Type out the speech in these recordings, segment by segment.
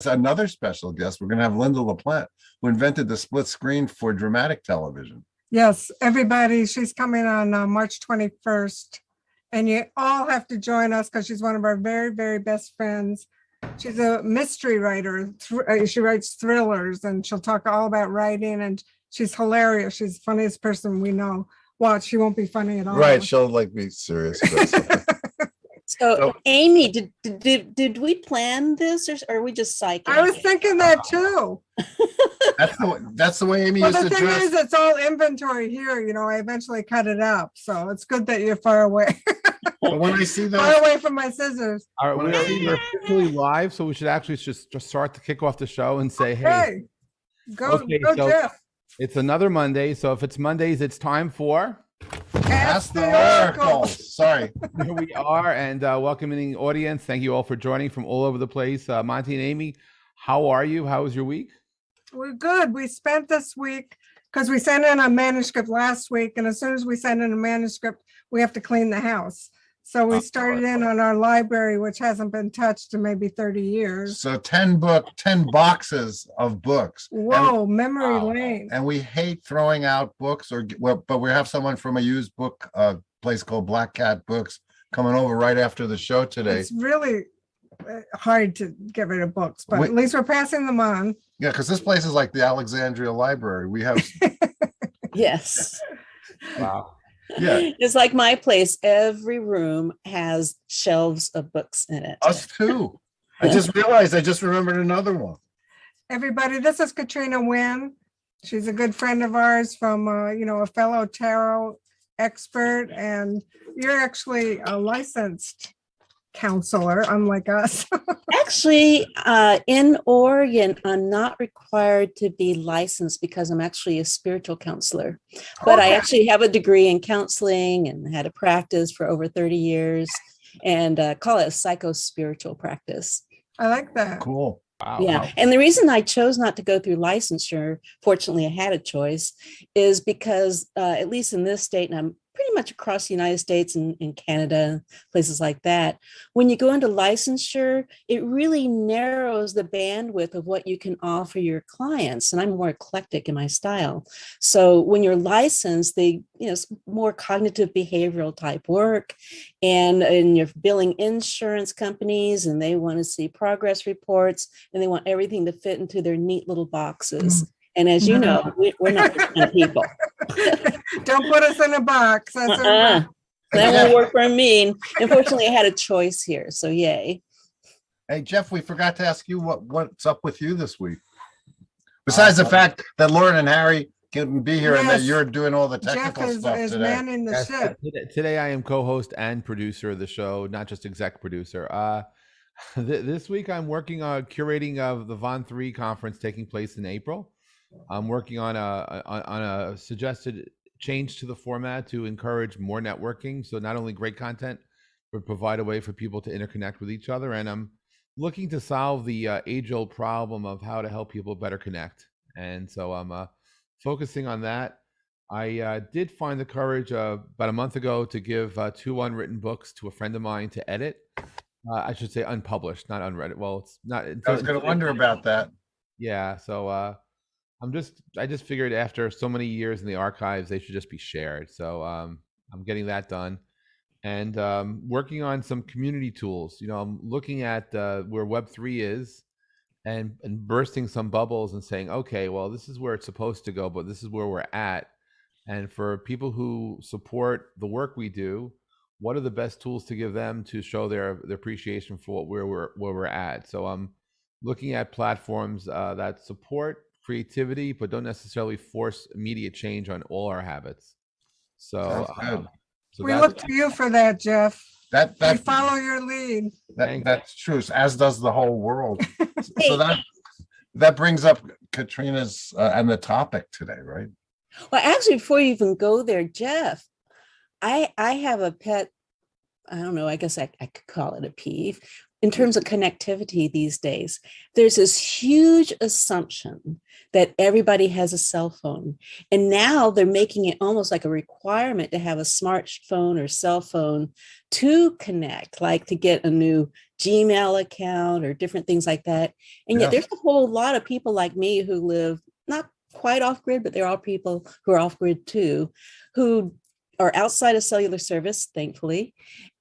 another special guest. We're going to have Linda LaPlante, who invented the split screen for dramatic television. Yes, everybody, she's coming on March 21st. And you all have to join us because she's one of our very, very best friends. She's a mystery writer. She writes thrillers, and she'll talk all about writing, and she's hilarious. She's the funniest person we know. Watch, she won't be funny at all. Right, she'll like be serious. So Amy, did we plan this, or are we just psyching? I was thinking that too. That's the way Amy Well, used the to thing dress. is, it's all inventory here. You know, I eventually cut it up, so it's good that you're far away. But when I see those, Far away from my scissors. All right, we're officially live, so we should actually just start to kick off the show and say, Hey, go so Jeff. It's another Monday. So if it's Mondays, it's time for Ask the Oracle. Sorry. Here we are, and welcoming audience. Thank you all for joining from all over the place. Monty and Amy, how are you? How was your week? We're good. We spent this week because we sent in a manuscript last week, and as soon as we send in a manuscript, we have to clean the house. So we started in on our library, which hasn't been touched in maybe 30 years. So 10 boxes of books. Whoa, memory lane. And we hate throwing out books, but we have someone from a used book place called Black Cat Books coming over right after the show today. It's really hard to get rid of books, but at least we're passing them on. Yeah, because this place is like the Alexandria Library. We have Yes. Wow. Yeah, It's like my place. Every room has shelves of books in it. us too. I just realized I just remembered another one. Everybody, this is Katrina Wynne. She's a good friend of ours from, a fellow tarot expert, and you're actually a licensed counselor, unlike us. Actually, in Oregon, I'm not required to be licensed because I'm actually a spiritual counselor. But I actually have a degree in counseling and had a practice for over 30 years, and call it a psycho-spiritual practice. I like that. Cool. Wow. Yeah. Wow. And the reason I chose not to go through licensure, fortunately I had a choice, is because at least in this state, and I'm pretty much across the United States and in Canada, places like that, when you go into licensure, it really narrows the bandwidth of what you can offer your clients. And I'm more eclectic in my style. So when you're licensed, it's more cognitive behavioral type work, and you're billing insurance companies, and they want to see progress reports, and they want everything to fit into their neat little boxes. And as you know, we're not the kind of people. Don't put us in a box. That's That won't work for me. And unfortunately, I had a choice here. So yay. Hey, Jeff, we forgot to ask you what's up with you this week. Besides the fact that Lauren and Harry couldn't be here and that you're doing all the technical Jeff stuff is today. manning the ship. Today I am co-host and producer of the show, not just exec producer. This week I'm working on curating of the Von 3 conference taking place in April. I'm working on a suggested change to the format to encourage more networking. So not only great content, but provide a way for people to interconnect with each other. And I'm looking to solve the age-old problem of how to help people better connect. And so I'm focusing on that. I did find the courage about a month ago to give 2 unwritten books to a friend of mine to edit. I should say unpublished, not unread. Well, it's not. I was going to wonder about that. Yeah. So I just figured after so many years in the archives, they should just be shared. So I'm getting that done, and working on some community tools. I'm looking at where Web3 is, and bursting some bubbles and saying, okay, well, this is where it's supposed to go, but this is where we're at. And for people who support the work we do, what are the best tools to give them to show their appreciation for where we're at? So I'm looking at platforms that support creativity, but don't necessarily force immediate change on all our habits. So, We look to you for that, Jeff. We follow your lead. That's true, as does the whole world. So that brings up Katrina's and the topic today, right? Well, actually, before you even go there, Jeff, I have a pet, I don't know, I guess I could call it a peeve, in terms of connectivity these days, there's this huge assumption that everybody has a cell phone. And now they're making it almost like a requirement to have a smartphone or cell phone to connect, like to get a new Gmail account or different things like that. And yet there's a whole lot of people like me who live not quite off grid, but there are people who are off grid too, who are outside of cellular service, thankfully,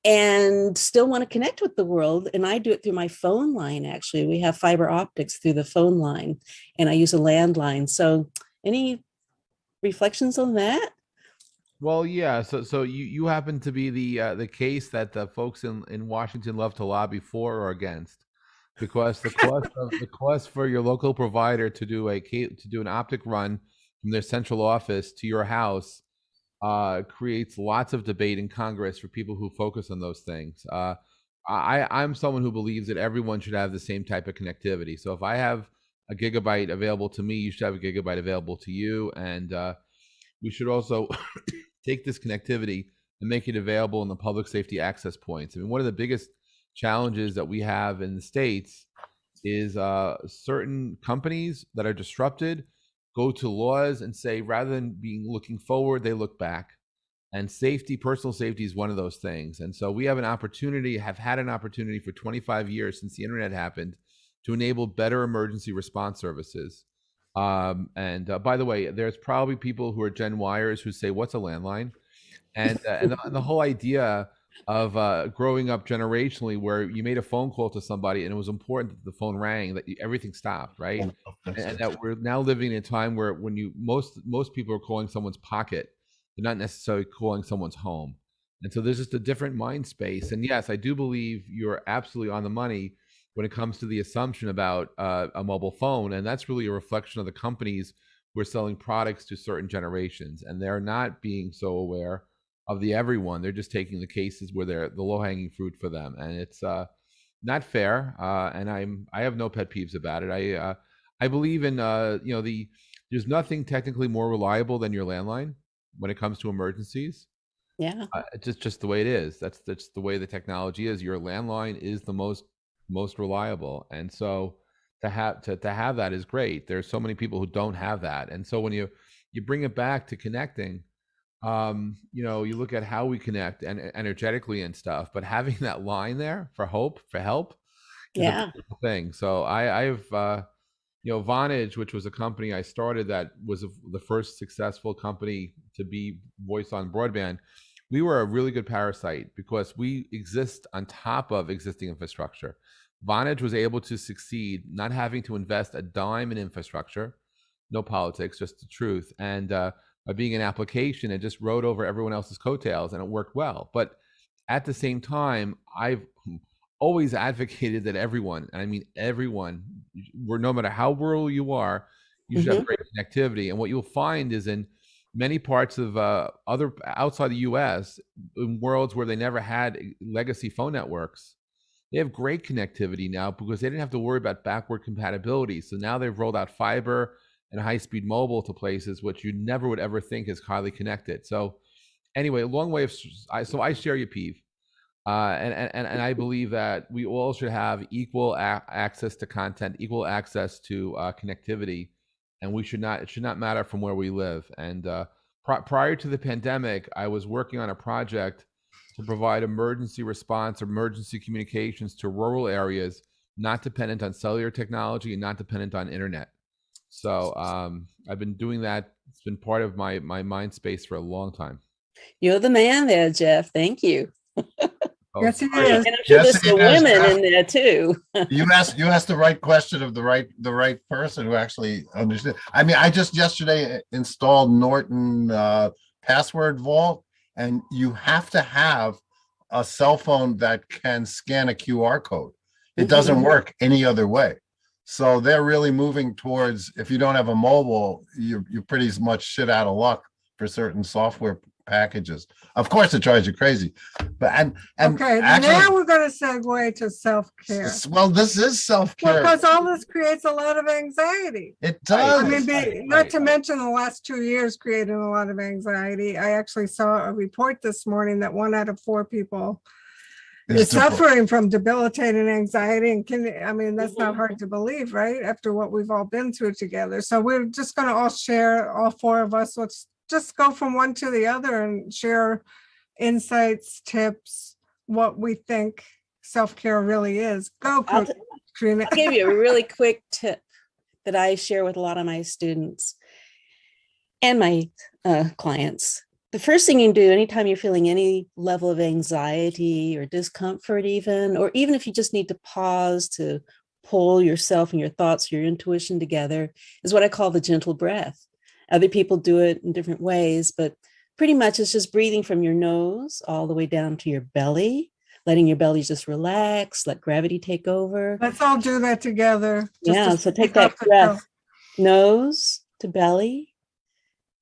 and still want to connect with the world. And I do it through my phone line. Actually, we have fiber optics through the phone line, and I use a landline. So any reflections on that? Well, yeah. So you happen to be the case that the folks in Washington love to lobby for or against, because the cost for your local provider to do an optic run from their central office to your house creates lots of debate in Congress for people who focus on those things. I'm someone who believes that everyone should have the same type of connectivity. So if I have a gigabyte available to me, you should have a gigabyte available to you, and we should also take this connectivity and make it available in the public safety access points. I mean, one of the biggest challenges that we have in the States is certain companies that are disrupted go to laws and say, rather than looking forward, they look back. And personal safety is one of those things. And so we have had an opportunity for 25 years since the internet happened to enable better emergency response services. By the way, there's probably people who are Gen Yers who say, what's a landline? And the whole idea of growing up generationally where you made a phone call to somebody and it was important that the phone rang, that everything stopped, right? And that we're now living in a time where when most people are calling someone's pocket, they're not necessarily calling someone's home. And so there's just a different mind space. And yes, I do believe you're absolutely on the money when it comes to the assumption about a mobile phone. And that's really a reflection of the companies who are selling products to certain generations. And they're not being so aware of the everyone. They're just taking the cases where they're the low-hanging fruit for them. And it's not fair. And I have no pet peeves about it. I believe in, there's nothing technically more reliable than your landline when it comes to emergencies. Yeah. It's just the way it is. That's the way the technology is. Your landline is the most reliable. And so to have that is great. There's so many people who don't have that. And so when you bring it back to connecting, you look at how we connect and energetically and stuff, but having that line there for help is a beautiful thing. So I've Vonage, which was a company I started that was the first successful company to be voice on broadband. We were a really good parasite because we exist on top of existing infrastructure. Vonage was able to succeed, not having to invest a dime in infrastructure, no politics, just the truth. And by being an application, it just rode over everyone else's coattails and it worked well. But at the same time, I've always advocated that everyone, and I mean everyone, no matter how rural you are, you should have great connectivity. And what you'll find is in many parts of outside the US, in worlds where they never had legacy phone networks, they have great connectivity now because they didn't have to worry about backward compatibility. So now they've rolled out fiber and high-speed mobile to places which you never would ever think is highly connected. So anyway, a long way of, so I share your peeve. And I believe that we all should have equal access to content, equal access to connectivity, and it should not matter from where we live. And prior to the pandemic, I was working on a project to provide emergency response, emergency communications to rural areas, not dependent on cellular technology and not dependent on internet. So I've been doing that. It's been part of my mind space for a long time. You're the man there, Jeff. Thank you. Yes, it And is. I'm sure Yes, there's some it is, women Jeff. in there too. You asked the right question of the right person who actually understood. I mean, I just yesterday installed Norton Password Vault, and you have to have a cell phone that can scan a QR code. It doesn't work any other way. So they're really moving towards, if you don't have a mobile, you're pretty much shit out of luck for certain software packages. Of course, it drives you crazy, but and Okay, actually, now we're going to segue to self-care. well, this is self-care. Because all this creates a lot of anxiety. It does. I mean, not to mention the last 2 years created a lot of anxiety. I actually saw a report this morning that 1 out of 4 people is to- suffering from debilitating anxiety and I mean, that's not hard to believe, right? After what we've all been through together. So we're just going to all share, all four of us, let's just go from one to the other and share insights, tips, what we think self-care really is. Go, Katrina. I'll give you a really quick tip that I share with a lot of my students and my clients. The first thing you can do anytime you're feeling any level of anxiety or discomfort, or even if you just need to pause to pull yourself and your thoughts, your intuition together, is what I call the gentle breath. Other people do it in different ways, but pretty much it's just breathing from your nose all the way down to your belly, letting your belly just relax, let gravity take over. Let's all do that together. Yeah, so take that breath, nose to belly,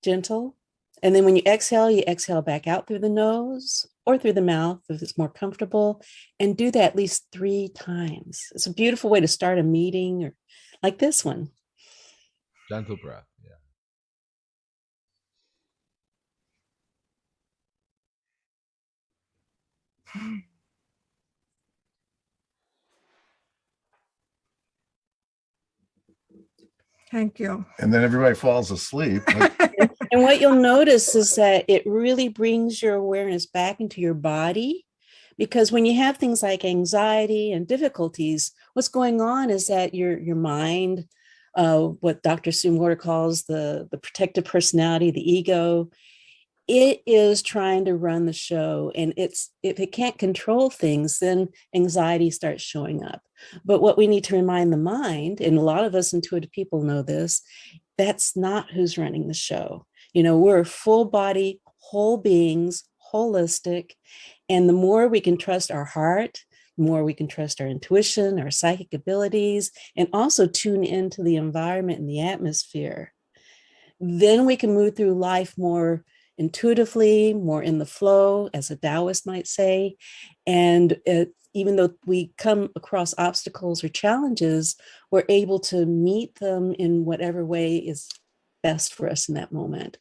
gentle. And then when you exhale back out through the nose or through the mouth if it's more comfortable, and do that at least 3 times. It's a beautiful way to start a meeting, or like this one. Gentle breath. Yeah. Thank you. And then everybody falls asleep. And what you'll notice is that it really brings your awareness back into your body, because when you have things like anxiety and difficulties, what's going on is that your mind, what Dr. Sue calls the protective personality, the ego, it is trying to run the show. And if it can't control things, then anxiety starts showing up. But what we need to remind the mind, and a lot of us intuitive people know this, that's not who's running the show. We're full body, whole beings, holistic. And the more we can trust our heart, the more we can trust our intuition, our psychic abilities, and also tune into the environment and the atmosphere, then we can move through life more intuitively, more in the flow, as a Taoist might say. And even though we come across obstacles or challenges, we're able to meet them in whatever way is best for us in that moment.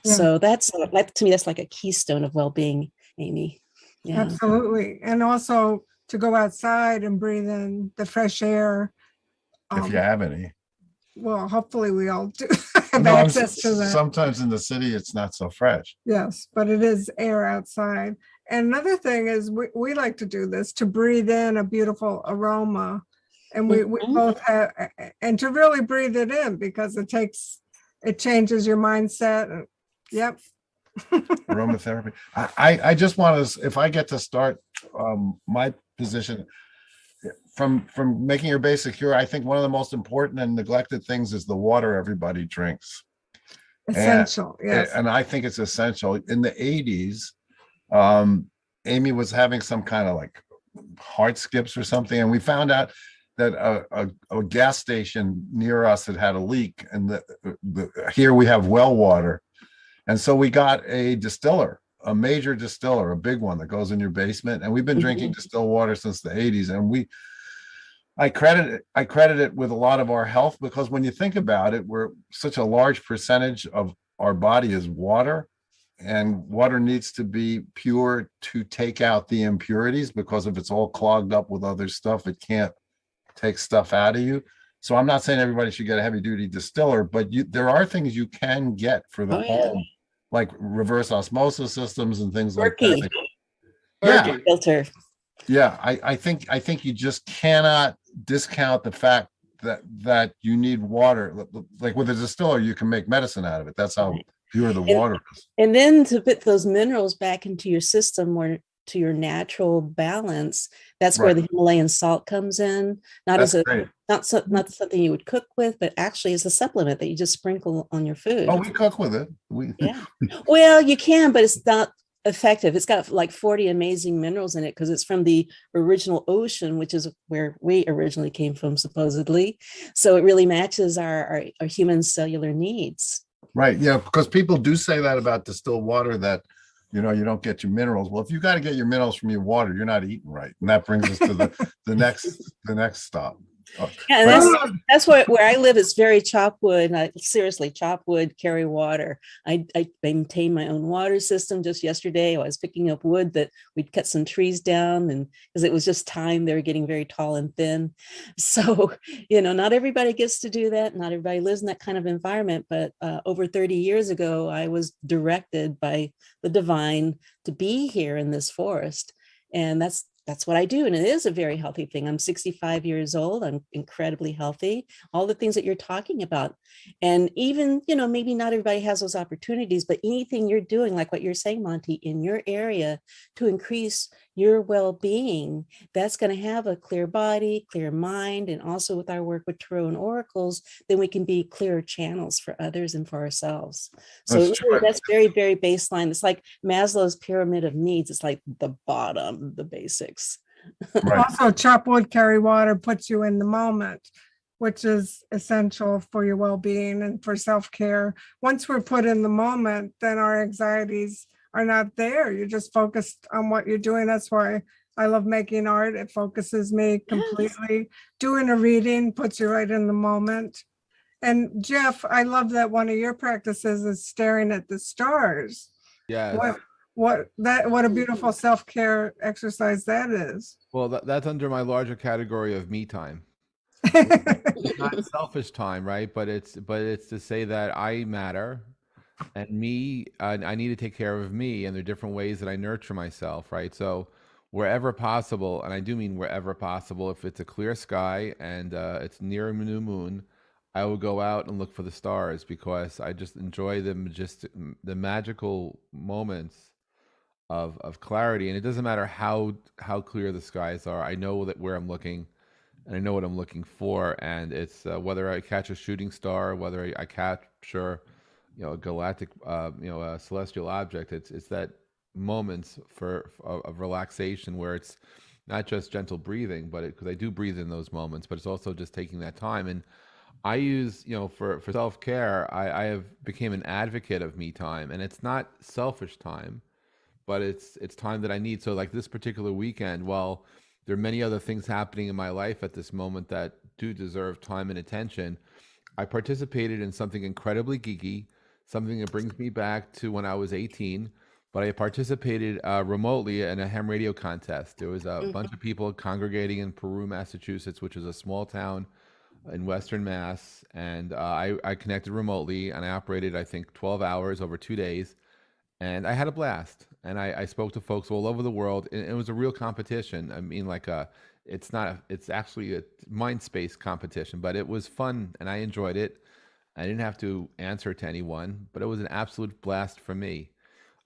Yeah. So to me, that's like a keystone of well-being, Amy. Yeah. Absolutely. And also to go outside and breathe in the fresh air. If you have any. Well, hopefully we all do have No, access to that. Sometimes in the city, it's not so fresh. Yes, but it is air outside. And another thing is we like to do this, to breathe in a beautiful aroma. And we both have, and to really breathe it in, because it changes your mindset. Yep. Aromatherapy. I just want to, if I get to start my position from making your base secure, I think one of the most important and neglected things is the water everybody drinks. Essential, yes. And I think it's essential. In the 80s, Amy was having some kind of like heart skips or something, and we found out that a gas station near us had a leak, and here we have well water. And so we got a distiller, a major distiller, a big one that goes in your basement. And we've been drinking distilled water since the 80s. And I credit it with a lot of our health, because when you think about it, we're such a large percentage of our body is water, and water needs to be pure to take out the impurities, because if it's all clogged up with other stuff, it can't take stuff out of you. So I'm not saying everybody should get a heavy duty distiller, but there are things you can get for the home, like reverse osmosis systems and things like that. Yeah, filter. Yeah, I think you just cannot discount the fact that you need water. Like with a distiller, you can make medicine out of it. That's how pure the water is. And then to put those minerals back into your system, or to your natural balance, that's where the Himalayan salt comes in. Not something you would cook with, but actually as a supplement that you just sprinkle on your food. Oh, we cook with it. Well, you can, but it's not effective. It's got like 40 amazing minerals in it, because it's from the original ocean, which is where we originally came from, supposedly. So it really matches our human cellular needs. Right. Yeah, because people do say that about distilled water, that you don't get your minerals. Well, if you got to get your minerals from your water, you're not eating right. And that brings us to the next stop. Yeah, and Right. that's where I live. It's very chop wood. Seriously, chop wood, carry water. I maintain my own water system. Just yesterday, I was picking up wood that we'd cut some trees down, and because it was just time, they were getting very tall and thin. So, not everybody gets to do that. Not everybody lives in that kind of environment. But over 30 years ago, I was directed by the divine to be here in this forest, and that's what I do. And it is a very healthy thing. I'm 65 years old. I'm incredibly healthy. All the things that you're talking about. And even, maybe not everybody has those opportunities, but anything you're doing, like what you're saying, Monty, in your area to increase your well-being, that's going to have a clear body, clear mind. And also with our work with tarot and oracles, then we can be clearer channels for others and for ourselves. So That's true. that's very, very baseline. It's like Maslow's pyramid of needs. It's like the bottom, the basics. Right. Also, chop wood, carry water puts you in the moment, which is essential for your well-being and for self-care. Once we're put in the moment, then our anxieties are not there. You're just focused on what you're doing. That's why I love making art. It focuses me completely. Doing a reading puts you right in the moment. And Jeff, I love that one of your practices is staring at the stars. Yes. What a beautiful self-care exercise that is. Well, that's under my larger category of me time. It's not selfish time, right? But it's to say that I matter, and me, I need to take care of me, and there are different ways that I nurture myself, right? So wherever possible, and I do mean wherever possible, if it's a clear sky and it's near a new moon, I will go out and look for the stars because I just enjoy the magical moments of clarity. And it doesn't matter how clear the skies are. I know that where I'm looking, and I know what I'm looking for. And it's whether I catch a shooting star, whether I capture, a galactic, a celestial object. It's that moments of relaxation where it's not just gentle breathing, but because I do breathe in those moments, but it's also just taking that time. And I use, for self-care, I have became an advocate of me time, and it's not selfish time, but it's time that I need. So like this particular weekend, while there are many other things happening in my life at this moment that do deserve time and attention, I participated in something incredibly geeky, something that brings me back to when I was 18, but I participated remotely in a ham radio contest. There was a bunch of people congregating in Peru, Massachusetts, which is a small town in Western Mass. And I connected remotely, and I operated, I think, 12 hours over 2 days. And I had a blast. And I spoke to folks all over the world. And it was a real competition. I mean, it's actually a mind space competition, but it was fun and I enjoyed it. I didn't have to answer to anyone, but it was an absolute blast for me.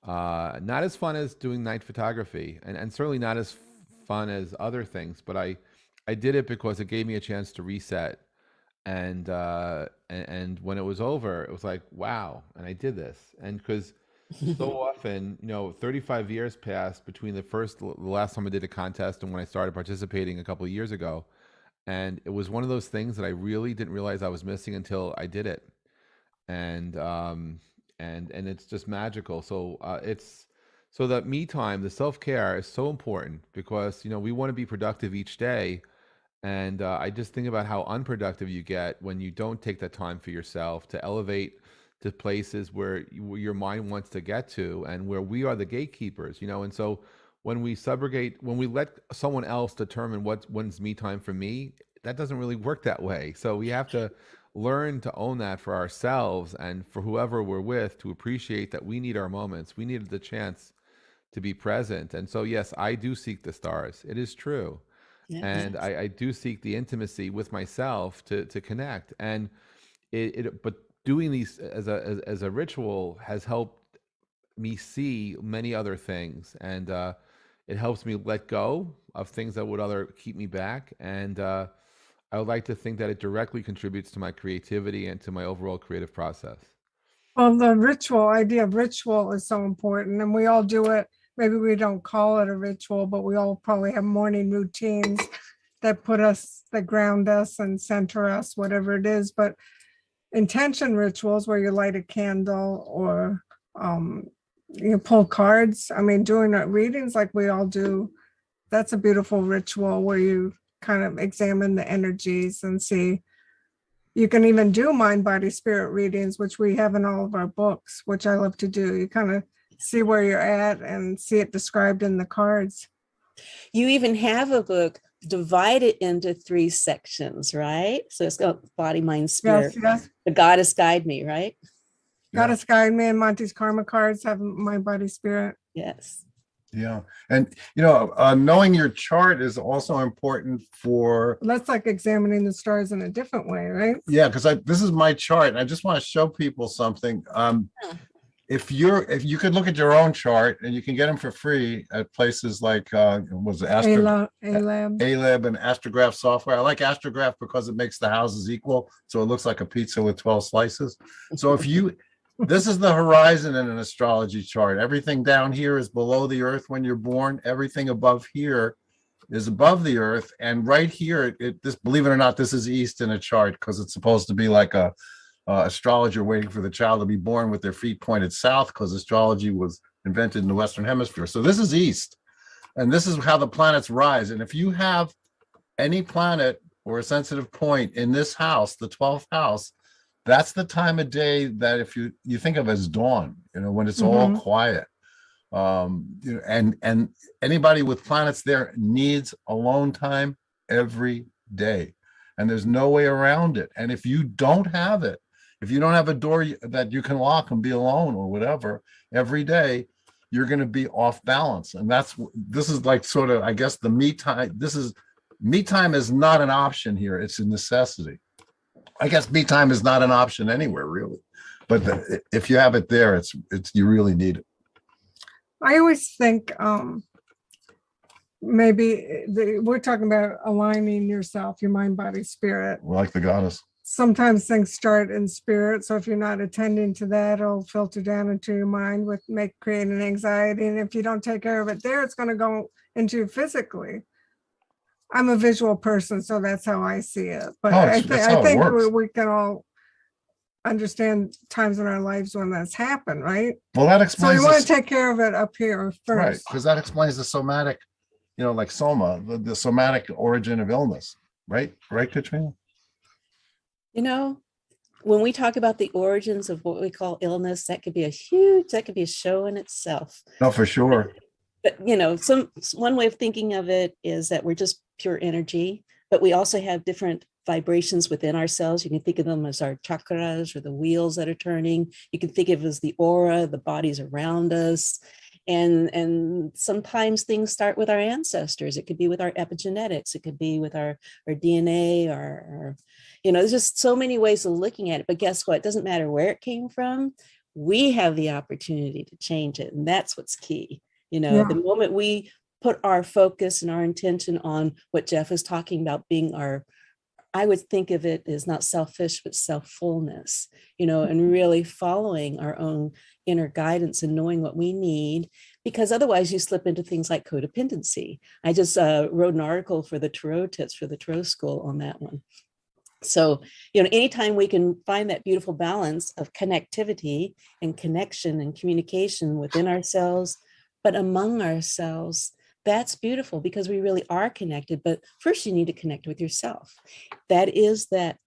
Not as fun as doing night photography, and certainly not as fun as other things, but I did it because it gave me a chance to reset. And when it was over, it was like, wow, and I did this. And because so often, 35 years passed between the last time I did a contest and when I started participating a couple of years ago. And it was one of those things that I really didn't realize I was missing until I did it. And it's just magical. So so that me time, the self-care is so important because, we want to be productive each day. And I just think about how unproductive you get when you don't take that time for yourself to elevate to places where your mind wants to get to, and where we are the gatekeepers, and so when we let someone else determine when's me time for me, that doesn't really work that way. So we have to learn to own that for ourselves and for whoever we're with, to appreciate that we need our moments. We needed the chance to be present. And so, yes, I do seek the stars. It is true. Yeah. And I do seek the intimacy with myself to connect. And but doing these as a ritual has helped me see many other things, and it helps me let go of things that would other keep me back. And I would like to think that it directly contributes to my creativity and to my overall creative process. Well, the idea of ritual is so important, and we all do it. Maybe we don't call it a ritual, but we all probably have morning routines that ground us and center us, whatever it is. But intention rituals where you light a candle or you pull cards. I mean, doing readings like we all do, that's a beautiful ritual where you kind of examine the energies and see. You can even do mind, body, spirit readings, which we have in all of our books, which I love to do. You kind of see where you're at and see it described in the cards. You even have a book divided into 3 sections, right? So it's got body, mind, spirit. Yes, yes. The goddess guide me, right? Goddess Guide Me and Monty's Karma cards have mind, body, spirit. Yes. Yeah. And, knowing your chart is also important for, That's like examining the stars in a different way, right? yeah, because this is my chart. And I just want to show people something. If you could look at your own chart, and you can get them for free at places like was it A-Lab. Alab and Astrograph software. I like Astrograph because it makes the houses equal, so it looks like a pizza with 12 slices. So this is the horizon in an astrology chart. Everything down here is below the earth when you're born. Everything above here is above the earth, and right here, believe it or not, this is east in a chart because it's supposed to be like a astrologer waiting for the child to be born with their feet pointed south, because astrology was invented in the Western Hemisphere. So this is east, and this is how the planets rise. And if you have any planet or a sensitive point in this house, the 12th house, that's the time of day that if you think of as dawn, when it's all quiet. And anybody with planets there needs alone time every day, and there's no way around it. And if you don't have it, if you don't have a door that you can lock and be alone or whatever every day, you're going to be off balance. And this is like sort of, I guess, the me time. Me time is not an option here. It's a necessity. I guess me time is not an option anywhere, really. But if you have it there, it's you really need it. I always think maybe we're talking about aligning yourself, your mind, body, spirit. Like the goddess. Sometimes things start in spirit. So if you're not attending to that, it'll filter down into your mind creating anxiety. And if you don't take care of it there, it's going to go into you physically. I'm a visual person, so that's how I see it. But I think we can all understand times in our lives when that's happened, right? Well, that explains. So you want to take care of it up here first, right? Because that explains the somatic, like soma, the somatic origin of illness, right? Right, Katrina? When we talk about the origins of what we call illness, that could be a show in itself. No, for sure. But one way of thinking of it is that we're just pure energy, but we also have different vibrations within ourselves. You can think of them as our chakras or the wheels that are turning. You can think of it as the aura, the bodies around us. And sometimes things start with our ancestors. It could be with our epigenetics. It could be with our DNA or there's just so many ways of looking at it. But guess what? It doesn't matter where it came from. We have the opportunity to change it. And that's what's key. The moment we put our focus and our intention on what Jeff is talking about being I would think of it as not selfish, but self-fullness, and really following our own inner guidance and knowing what we need, because otherwise you slip into things like codependency. I just wrote an article for the Tarot Tips for the Tarot School on that one. So, anytime we can find that beautiful balance of connectivity and connection and communication within ourselves, but among ourselves, that's beautiful because we really are connected. But first you need to connect with yourself. That is that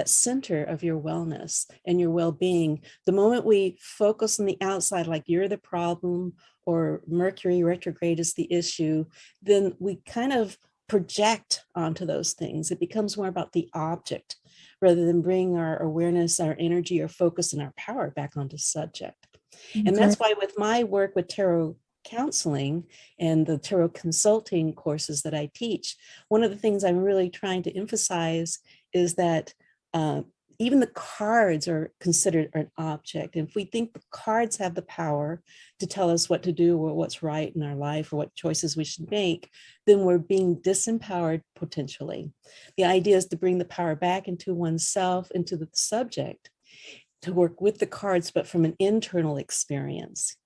center of your wellness and your well-being. The moment we focus on the outside, like you're the problem or Mercury retrograde is the issue, then we kind of project onto those things. It becomes more about the object rather than bring our awareness, our energy, our focus, and our power back onto subject. Okay. And that's why with my work with tarot counseling and the tarot consulting courses that I teach, one of the things I'm really trying to emphasize is that even the cards are considered an object. And if we think the cards have the power to tell us what to do or what's right in our life or what choices we should make, then we're being disempowered potentially. The idea is to bring the power back into oneself, into the subject, to work with the cards, but from an internal experience.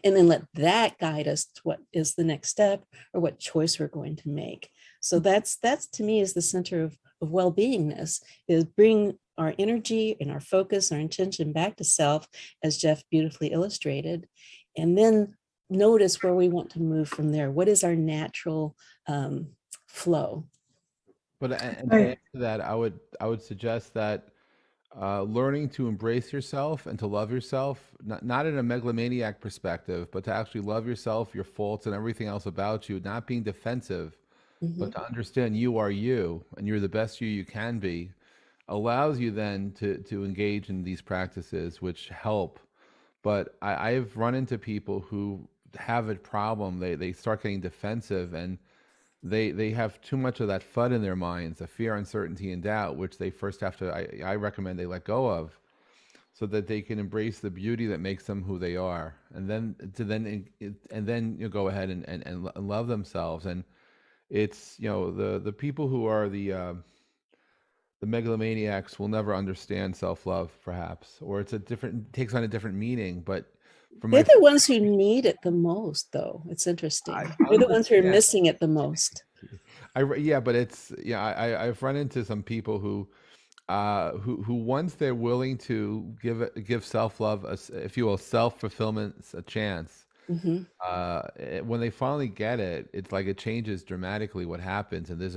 And then let that guide us to what is the next step or what choice we're going to make. So that's to me is the center of well-beingness, is bring our energy and our focus, our intention back to self, as Jeff beautifully illustrated, and then notice where we want to move from there. What is our natural flow? But and to Right. add to that, I would suggest that learning to embrace yourself and to love yourself, not in a megalomaniac perspective, but to actually love yourself, your faults, and everything else about you, not being defensive, but Mhm. to understand you are you and you're the best you can be, allows you then to engage in these practices which help. But I've run into people who have a problem. They start getting defensive, and they have too much of that FUD in their minds, the fear, uncertainty, and doubt, which they first have to, I recommend they let go of, so that they can embrace the beauty that makes them who they are, and then you go ahead and love themselves. And it's, the people who are the megalomaniacs will never understand self-love, perhaps, or takes on a different meaning. But from They're my, the ones who need it the most, though. It's interesting. I They're the ones who are understand. missing it the most. Yeah, but it's, yeah, I've run into some people who once they're willing to give self-love, if you will, self-fulfillment a chance, Hmm. when they finally get it, it's like it changes dramatically what happens, and there's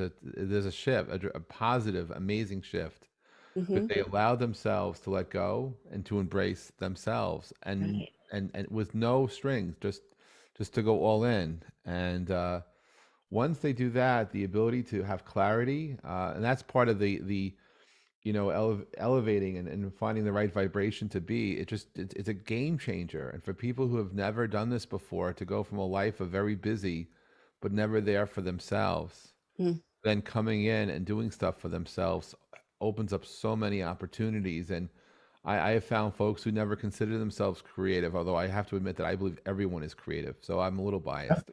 a shift, a positive, amazing shift, because Hmm. they allow themselves to let go and to embrace themselves, and Right. with no strings, just to go all in. And once they do that, the ability to have clarity, and that's part of the elevating and finding the right vibration to be. It's a game changer. And for people who have never done this before, to go from a life of very busy but never there for themselves, Mm. then coming in and doing stuff for themselves opens up so many opportunities. And I have found folks who never consider themselves creative, although I have to admit that I believe everyone is creative, so I'm a little biased.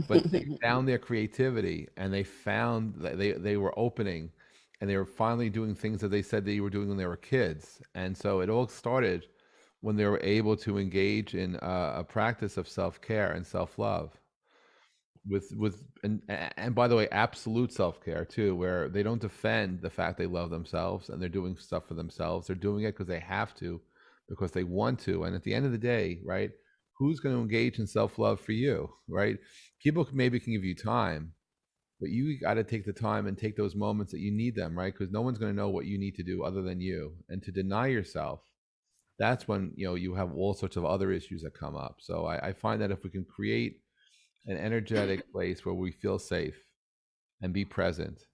But they found their creativity, and they found that they were opening, and they were finally doing things that they said they were doing when they were kids. And so it all started when they were able to engage in a practice of self-care and self-love, and by the way, absolute self-care too, where they don't defend the fact they love themselves and they're doing stuff for themselves. They're doing it because they have to, because they want to. And at the end of the day, right, who's going to engage in self-love for you, right? People maybe can give you time, but you got to take the time and take those moments that you need them, right? Because no one's going to know what you need to do other than you. And to deny yourself, that's when you have all sorts of other issues that come up. So I find that if we can create an energetic place where we feel safe and be present,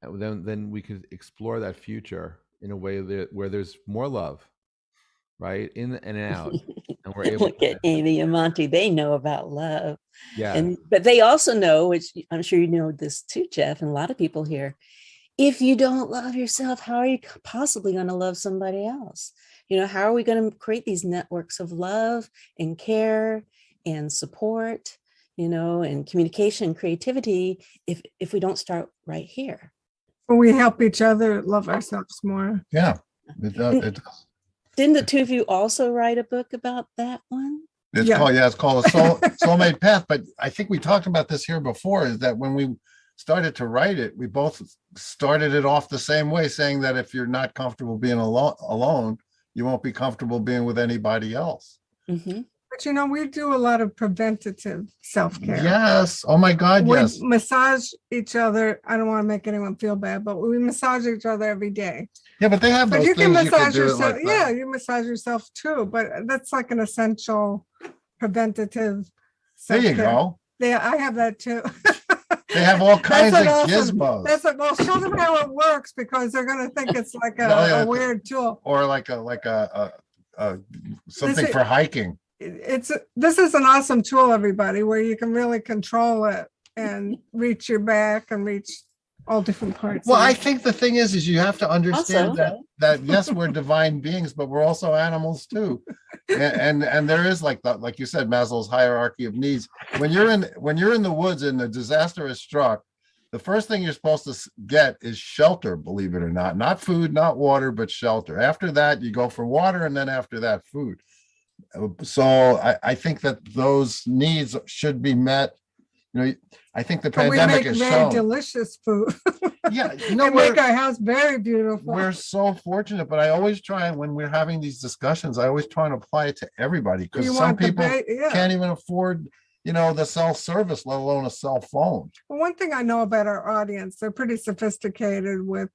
and then we could explore that future in a way where there's more love, right, in and out, and we're able Look to, at Amy and Monty. They know about love. yeah, And but they also know, which I'm sure you know this too, Jeff, and a lot of people here, if you don't love yourself, how are you possibly going to love somebody else? How are we going to create these networks of love and care and support, and communication and creativity if we don't start right here? We help each other love ourselves more. Yeah. It does. And didn't the two of you also write a book about that one? Yeah. It's called a soulmate path. But I think we talked about this here before, is that when we started to write it, we both started it off the same way, saying that if you're not comfortable being alone, you won't be comfortable being with anybody else. Mm-hmm. But we do a lot of preventative self-care. Yes. Oh my God. We Yes. massage each other. I don't want to make anyone feel bad, but we massage each other every day. Yeah, but they have But those you can things you can massage do. yourself. Like Yeah, you massage yourself too, but that's like an essential preventative there you self-care. go. Yeah, I have that too. They have all kinds of awesome. gizmos. Well, show them how it works, because they're going to think it's like yeah, a weird tool. Or like a something for hiking. This is an awesome tool, everybody, where you can really control it and reach your back and reach all different parts. Well, I think the thing is you have to understand Also- that yes, we're divine beings, but we're also animals too. And there is, like you said, Maslow's hierarchy of needs. When you're in the woods and the disaster is struck, the first thing you're supposed to get is shelter, believe it or not food, not water, but shelter. After that, you go for water, and then after that, food. So I think that those needs should be met. I think the But we pandemic make has very shown. delicious food. Yeah, We make our house very beautiful. we're so fortunate, but I always try, when we're having these discussions, I always try and apply it to everybody, because You some want the people yeah. can't even afford the cell service, let alone a cell phone. Well, one thing I know about our audience, they're pretty sophisticated with,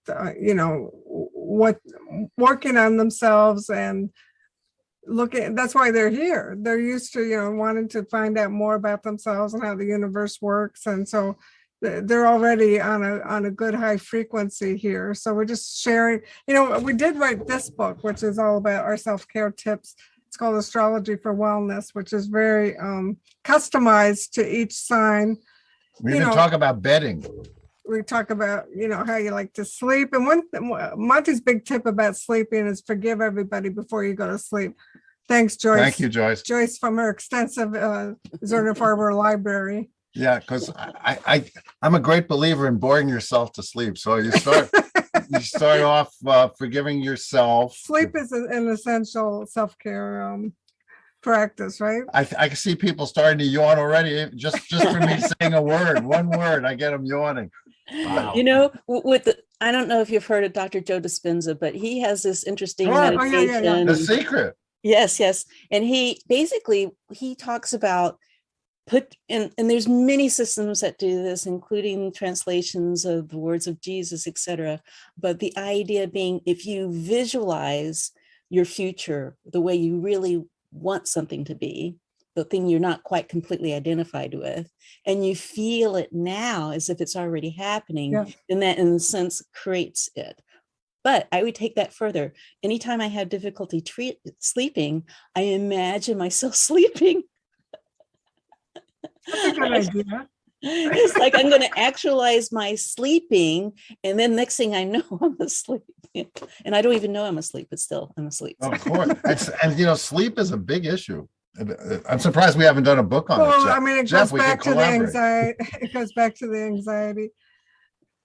what working on themselves and looking. That's why they're here. They're used to, wanting to find out more about themselves and how the universe works. And so they're already on a good high frequency here. So we're just sharing, we did write this book, which is all about our self-care tips. It's called Astrology for Wellness, which is very customized to each sign. We even talk about bedding. We talk about, how you like to sleep. And Monty's big tip about sleeping is forgive everybody before you go to sleep. Thanks, Joyce. Thank you, Joyce. Joyce from her extensive Zerner Farber library. Yeah, because I'm a great believer in boring yourself to sleep. So you start off forgiving yourself. Sleep is an essential self-care practice, right? I can see people starting to yawn already just for me saying one word, I get them yawning. Wow. I don't know if you've heard of Dr. Joe Dispenza, but he has this interesting meditation. meditation. The Secret. Yes. And he talks about and there's many systems that do this, including translations of the words of Jesus, etc. But the idea being, if you visualize your future the way you really want something to be, the thing you're not quite completely identified with, and you feel it now as if it's already happening, then that in a sense creates it. But I would take that further. Anytime I have difficulty sleeping, I imagine myself sleeping. That's a good idea. It's like I'm going to actualize my sleeping, and then next thing I know, I'm asleep. And I don't even know I'm asleep, but still I'm asleep. Of course. And sleep is a big issue. I'm surprised we haven't done a book on it. Well, I mean, it goes back to the anxiety. It goes back to the anxiety.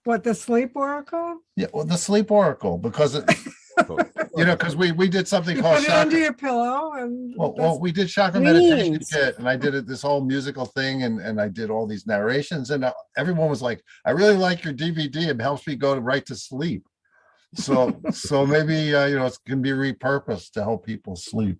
What, the sleep oracle? Yeah, well, the sleep oracle, because because we did something You called put it under your pillow, and well, we did chakra meditation kit, and I did this whole musical thing, and I did all these narrations, and everyone was like, "I really like your DVD. It helps me go right to sleep." So maybe it can be repurposed to help people sleep.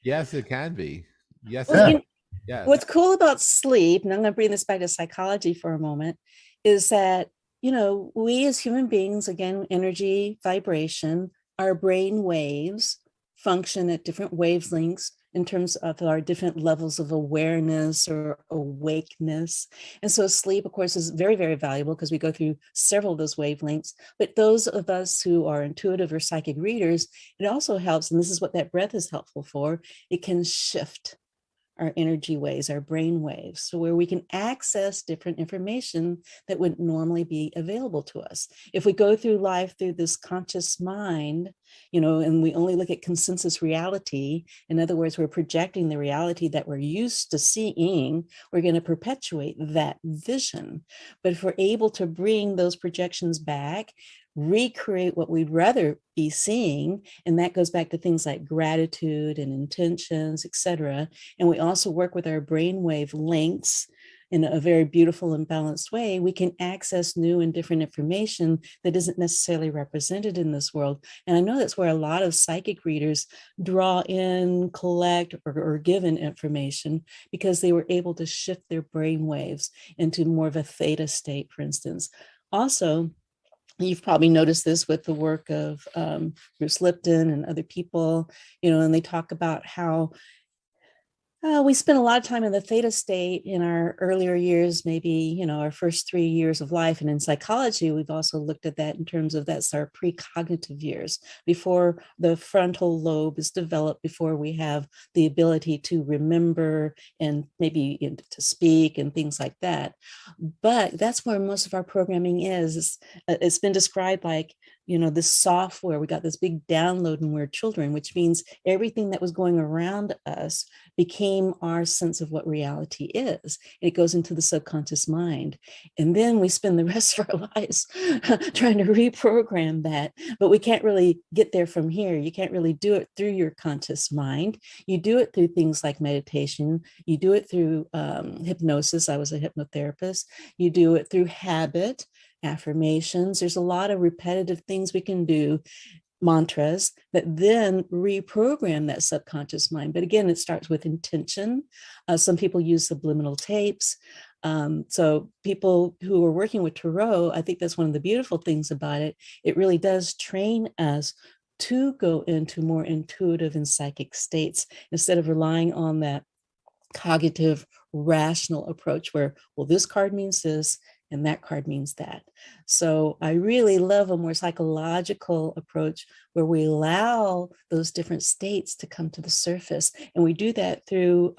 Yes, it can be. Yes. Well, yeah. What's cool about sleep, and I'm going to bring this back to psychology for a moment, is that we as human beings, again, energy, vibration, our brain waves function at different wavelengths in terms of our different levels of awareness or awakeness. And so sleep, of course, is very, very valuable because we go through several of those wavelengths. But those of us who are intuitive or psychic readers, it also helps, and this is what that breath is helpful for, it can shift our energy waves, our brain waves, so where we can access different information that wouldn't normally be available to us. If we go through life through this conscious mind, and we only look at consensus reality, in other words, we're projecting the reality that we're used to seeing, we're going to perpetuate that vision. But if we're able to bring those projections back, recreate what we'd rather be seeing, and that goes back to things like gratitude and intentions, etc. And we also work with our brainwave links in a very beautiful and balanced way, we can access new and different information that isn't necessarily represented in this world. And I know that's where a lot of psychic readers draw in, collect, or give in information, because they were able to shift their brain waves into more of a theta state, for instance. Also, you've probably noticed this with the work of Bruce Lipton and other people, and they talk about how we spend a lot of time in the theta state in our earlier years, maybe, our first 3 years of life. And in psychology, we've also looked at that in terms of that's our precognitive years, before the frontal lobe is developed, before we have the ability to remember and maybe to speak and things like that. But that's where most of our programming is. It's been described like, this software, we got this big download when we were children, which means everything that was going around us became our sense of what reality is. It goes into the subconscious mind. And then we spend the rest of our lives trying to reprogram that, but we can't really get there from here. You can't really do it through your conscious mind. You do it through things like meditation. You do it through hypnosis. I was a hypnotherapist. You do it through habit, affirmations. There's a lot of repetitive things we can do mantras that then reprogram that subconscious mind. But again, it starts with intention. Some people use subliminal tapes. So people who are working with Tarot, I think that's one of the beautiful things about it. It really does train us to go into more intuitive and psychic states instead of relying on that cognitive, rational approach where, well, this card means this and that card means that. So I really love a more psychological approach where we allow those different states to come to the surface. And we do that through,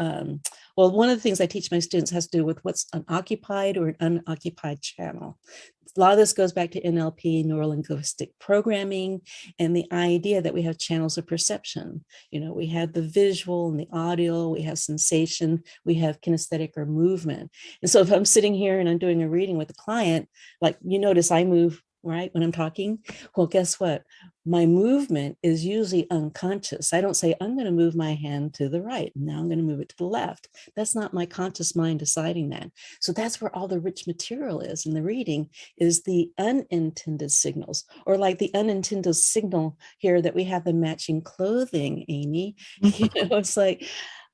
well, one of the things I teach my students has to do with what's an occupied or an unoccupied channel. A lot of this goes back to NLP, neuro-linguistic programming, and the idea that we have channels of perception. You know, we have the visual and the audio, we have sensation, we have kinesthetic or movement. And so if I'm sitting here and I'm doing a reading with a client, like you notice I move, right, when I'm talking, well, guess what? My movement is usually unconscious. I don't say, I'm going to move my hand to the right. Now I'm going to move it to the left. That's not my conscious mind deciding that. So that's where all the rich material is in the reading, is the unintended signals, or like the unintended signal here that we have the matching clothing, Amy. You know, it's like,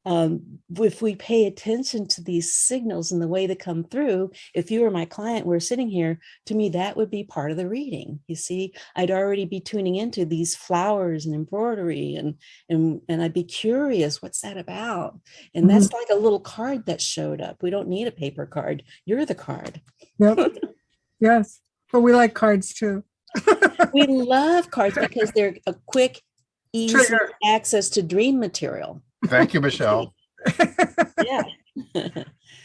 if we pay attention to these signals and the way they come through, if you were my client, we're sitting here, to me, that would be part of the reading. You see, I'd already be tuning into these flowers and embroidery, and I'd be curious, what's that about? And that's like a little card that showed up. We don't need a paper card. You're the card. Yep. Yes. But we like cards too. We love cards because they're a quick, easy Trigger. access to dream material. Thank you, Michelle. Yeah.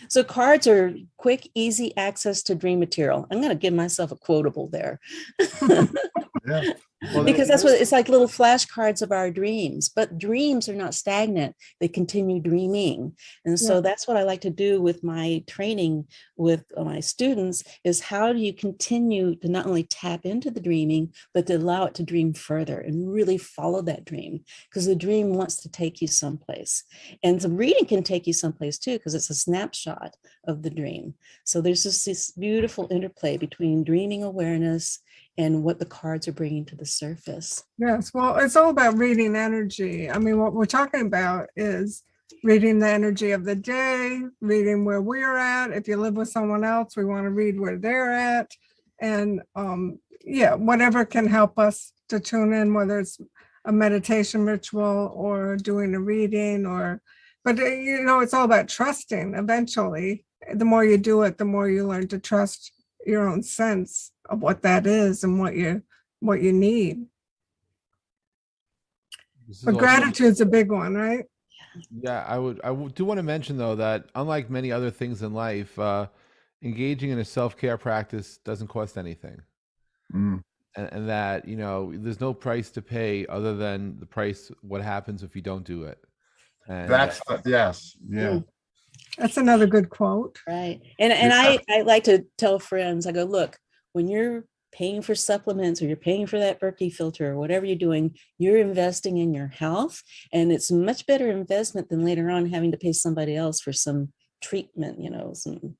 So cards are quick, easy access to dream material. I'm going to give myself a quotable there. Yeah. Well, Because that's what it's like, little flashcards of our dreams. But dreams are not stagnant. They continue dreaming. And so Yeah. that's what I like to do with my training with my students, is how do you continue to not only tap into the dreaming, but to allow it to dream further and really follow that dream, because the dream wants to take you someplace. And the reading can take you someplace too, because it's a snapshot of the dream. So there's just this beautiful interplay between dreaming awareness and what the cards are bringing to the surface. Yes, well, it's all about reading energy. I mean, what we're talking about is reading the energy of the day, reading where we're at. If you live with someone else, we want to read where they're at. And yeah, whatever can help us to tune in, whether it's a meditation ritual or doing a reading, or, but you know, it's all about trusting. Eventually, the more you do it, the more you learn to trust your own sense of what that is and what you need. this is But also- gratitude's a big one, right? Yeah, I do want to mention though that unlike many other things in life, engaging in a self-care practice doesn't cost anything. Mm. And that, you know, there's no price to pay other than the price, what happens if you don't do it. And That's yes. Yeah. That's another good quote. Right. And I like to tell friends, I go, look, when you're paying for supplements or you're paying for that Berkey filter or whatever you're doing, you're investing in your health. And it's a much better investment than later on having to pay somebody else for some treatment, you know, some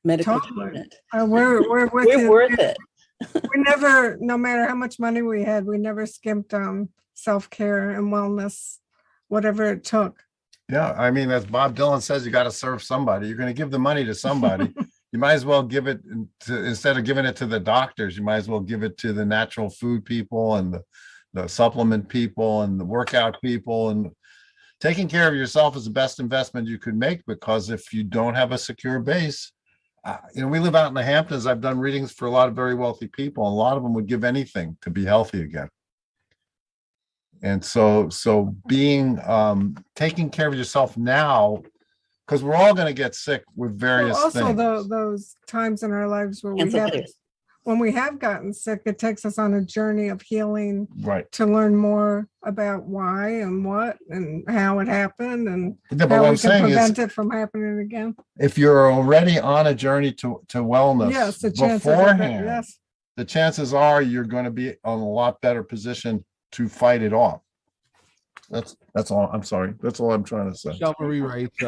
medical Totally. treatment. We're with We're you. worth it. We never, no matter how much money we had, we never skimped on self-care and wellness, whatever it took. Yeah. I mean, as Bob Dylan says, you got to serve somebody. You're going to give the money to somebody. You might as well give it to, instead of giving it to the doctors, you might as well give it to the natural food people and the supplement people and the workout people. And taking care of yourself is the best investment you could make, because if you don't have a secure base, you know, we live out in the Hamptons. I've done readings for a lot of very wealthy people. And a lot of them would give anything to be healthy again. And so being, taking care of yourself now, because we're all going to get sick with various Also, things. those times in our lives where Cancel have, culture. when we have gotten sick, it takes us on a journey of healing Right. to learn more about why and what and how it happened and Yeah, but how what I'm we can saying is, prevent it from happening again. if you're already on a journey to wellness Yes, the chances are that, beforehand, yes. the chances are you're going to be in a lot better position to fight it off. That's all. I'm sorry. That's all I'm trying to say. Michelle Marie writes,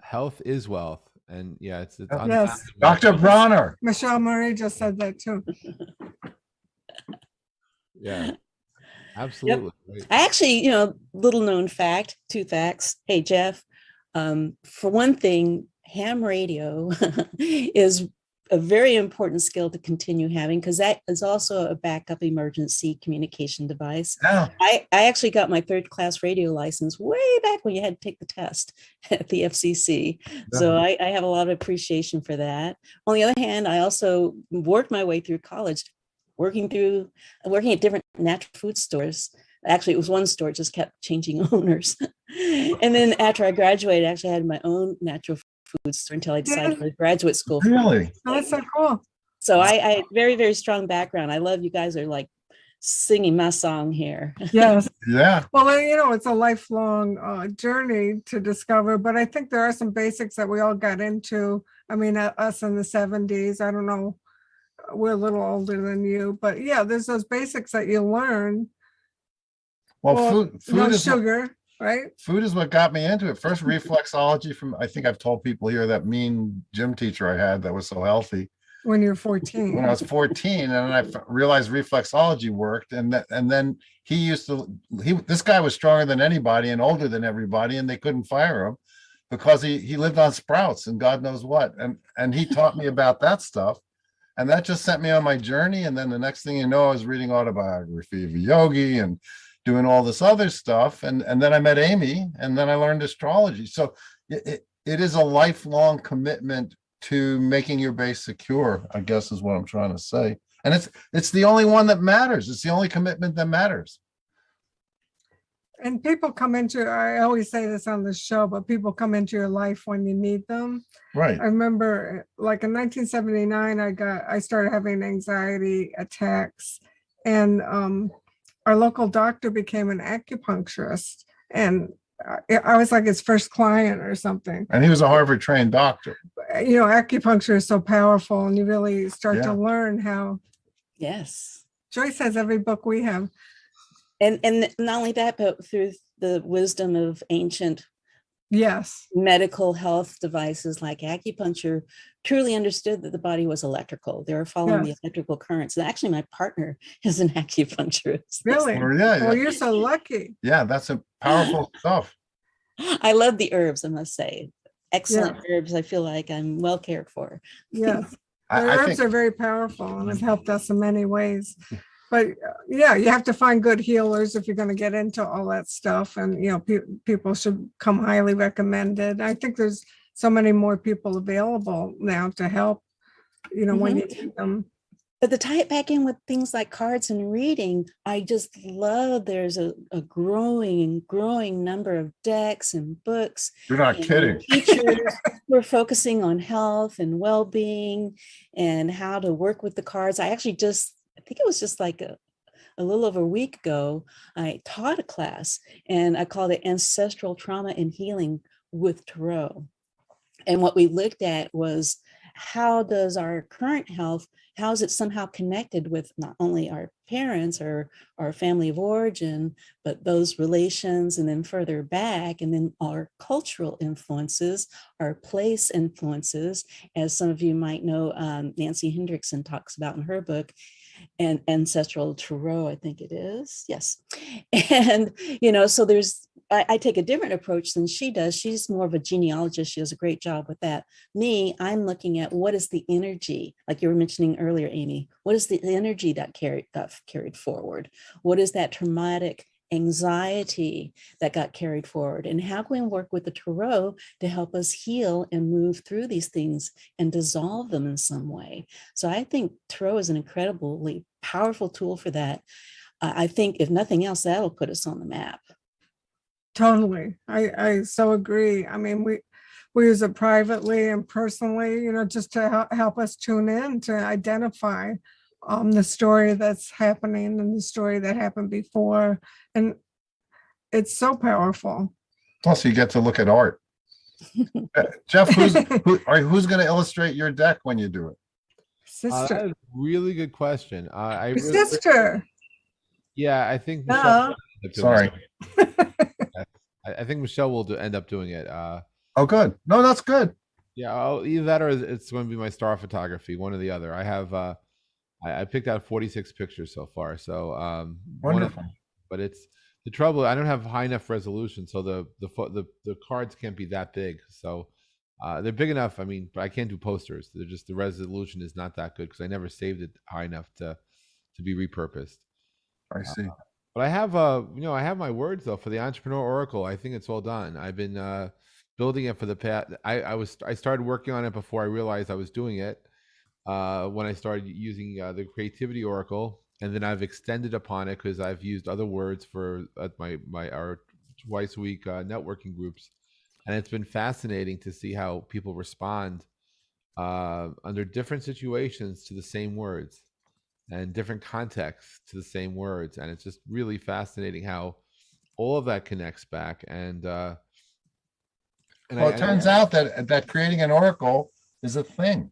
health is wealth. And yeah, it's Yes. untapped Dr. wealth. Bronner. Michelle Marie just said that too. Yeah. Absolutely. Right. I actually, little known fact, two facts. Hey, Jeff, for one thing, ham radio is a very important skill to continue having because that is also a backup emergency communication device. Yeah. I actually got my third class radio license way back when you had to take the test at the FCC. So I have a lot of appreciation for that. On the other hand, I also worked my way through college, working at different natural food stores. Actually, it was one store, just kept changing owners. And then after I graduated, I actually had my own natural food store until I decided for graduate school. Really? That's so cool. So I very, very strong background. I love you guys are like singing my song here. Yes. Yeah. Well, it's a lifelong journey to discover, but I think there are some basics that we all got into. I mean, us in the 70s, I don't know, we're a little older than you, but yeah, there's those basics that you learn. Well, food no is sugar, right? Food is what got me into it. First, reflexology from, I think I've told people here, that mean gym teacher I had that was so healthy. When you're 14. When I was 14, and I realized reflexology worked, and then this guy was stronger than anybody and older than everybody, and they couldn't fire him because he lived on sprouts and God knows what, and he taught me about that stuff, and that just sent me on my journey. And then the next thing you know, I was reading autobiography of a yogi and doing all this other stuff, and then I met Amy, and then I learned astrology. So it is a lifelong commitment to making your base secure, I guess is what I'm trying to say. And it's the only one that matters. It's the only commitment that matters. And people come into, I always say this on the show, but people come into your life when you need them. Right. I remember like in 1979, I started having anxiety attacks, and our local doctor became an acupuncturist, and I was like his first client or something. And he was a Harvard trained doctor. Acupuncture is so powerful, and you really start to Yeah. learn how. Yes. Joyce has every book we have. And not only that, but through the wisdom of ancient Yes. medical health devices like acupuncture, truly understood that the body was electrical. They were following the Yes. electrical currents. And actually, my partner is an acupuncturist. Really? Or, yeah, Well, you're so lucky. yeah, that's a powerful stuff. I love the herbs, I must say. Excellent herbs. I feel like I'm well cared for. Yes. The I herbs think are very powerful and have helped us in many ways. But yeah, you have to find good healers if you're going to get into all that stuff. And, people should come highly recommended. I think there's so many more people available now to help, when you need them. But to tie it back in with things like cards and reading, I just love there's a growing number of decks and books. you're not kidding. Teachers who are focusing on health and well-being and how to work with the cards. I think it was just like a little over a week ago, I taught a class and I called it Ancestral Trauma and Healing with Tarot. And what we looked at was how does our current health, how is it somehow connected with not only our parents or our family of origin, but those relations, and then further back, and then our cultural influences, our place influences, as some of you might know, Nancy Hendrickson talks about in her book, and Ancestral Tarot, I think it is. Yes. And, so I take a different approach than she does. She's more of a genealogist. She does a great job with that. Me, I'm looking at what is the energy, like you were mentioning earlier, Amy, what is the energy that got carried forward? What is that traumatic anxiety that got carried forward? And how can we work with the tarot to help us heal and move through these things and dissolve them in some way? So I think tarot is an incredibly powerful tool for that. I think if nothing else, that'll put us on the map. Totally. I so agree. I mean, we use it privately and personally, just to help us tune in to identify the story that's happening and the story that happened before. And it's so powerful. Plus, you get to look at art. Jeff, who's going to illustrate your deck when you do it? Sister. That is a really good question. Your sister. Yeah, I think. No. Sorry. I think Michelle will end up doing it. Oh, good. No, that's good. Yeah, either that or it's going to be my star photography, one or the other. I have I picked out 46 pictures so far. So Wonderful. but it's the trouble. I don't have high enough resolution, so the cards can't be that big. So they're big enough. I mean, but I can't do posters. They're just the resolution is not that good because I never saved it high enough to be repurposed. I see. But I have I have my words though for the Entrepreneur Oracle. I think it's all done. I've been building it for the past. I started working on it before I realized I was doing it. When I started using the Creativity Oracle, and then I've extended upon it because I've used other words for our twice a week networking groups, and it's been fascinating to see how people respond under different situations to the same words and different contexts to the same words, and it's just really fascinating how all of that connects back. And Well, it turns out that creating an oracle is a thing.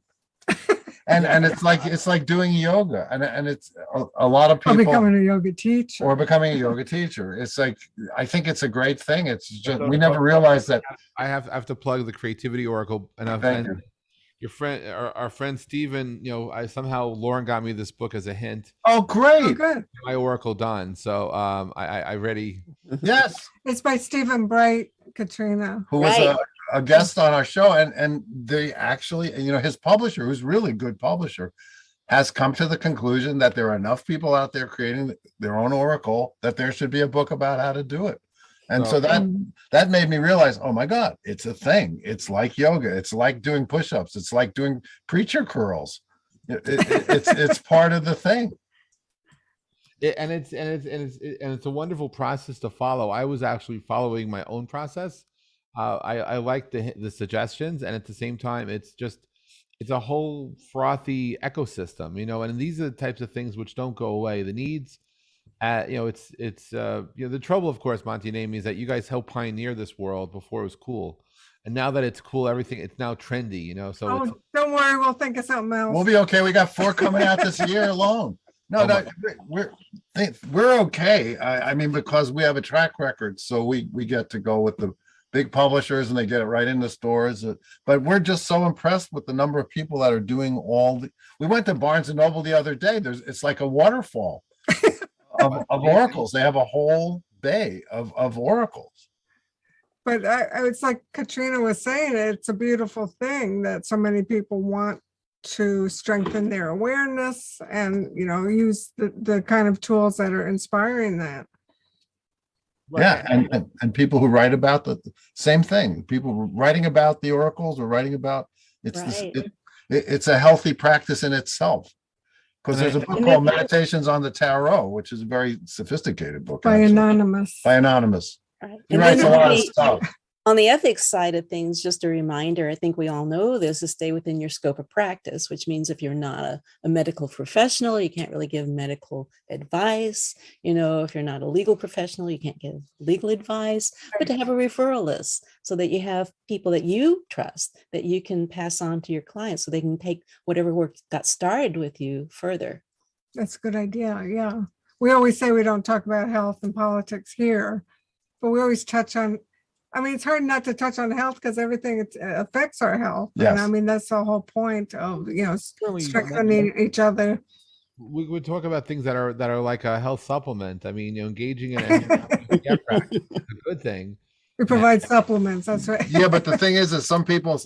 And it's like doing yoga, and it's a lot of Or people becoming a yoga teacher. or becoming a yoga teacher. It's like, I think it's a great thing. It's just, we never realized that. I have to plug the Creativity Oracle, and Thank you. your friend, our friend Steven, I somehow Lauren got me this book as a hint. Oh, Oh, great. good. My Oracle done. So I ready. Yes. It's by Stephen Bright, Katrina. Who was Right. a guest on our show, and they actually, his publisher, who's really good publisher, has come to the conclusion that there are enough people out there creating their own oracle that there should be a book about how to do it. And so that made me realize, oh my God, it's a thing. It's like yoga. It's like doing push-ups. It's like doing preacher curls. It's part of the thing. It's a wonderful process to follow. I was actually following my own process. I like the suggestions, and at the same time, it's a whole frothy ecosystem, and these are the types of things which don't go away. The needs, the trouble, of course, Monty and Amy, is that you guys helped pioneer this world before it was cool, and now that it's cool, it's now trendy, So Oh, don't worry, we'll think of something else. We'll be okay. We got 4 coming out this year alone. No, we're okay. I mean, because we have a track record, so we get to go with the big publishers, and they get it right in the stores. But we're just so impressed with the number of people that are doing we went to Barnes and Noble the other day. It's like a waterfall of oracles. They have a whole bay of oracles. But it's like Katrina was saying, it's a beautiful thing that so many people want to strengthen their awareness and, use the kind of tools that are inspiring that. Yeah, and people who write about the same thing, people writing about the oracles or writing about it's a healthy practice in itself. Because there's a book called Meditations on the Tarot, which is a very sophisticated book. By actually. Anonymous. By Anonymous. Right. He And writes a then lot of stuff. on the ethics side of things, just a reminder, I think we all know this, is stay within your scope of practice, which means if you're not a medical professional, you can't really give medical advice. If you're not a legal professional, you can't give legal advice, but to have a referral list so that you have people that you trust that you can pass on to your clients so they can take whatever work got started with you further. That's a good idea. Yeah. We always say we don't talk about health and politics here, but we always touch on, it's hard not to touch on health because everything affects our health. Yes. And that's the whole point of, strengthening each other. We would talk about things that are like a health supplement. Engaging in a practice is a good thing. We provide supplements. That's right. Yeah, but the thing is some people,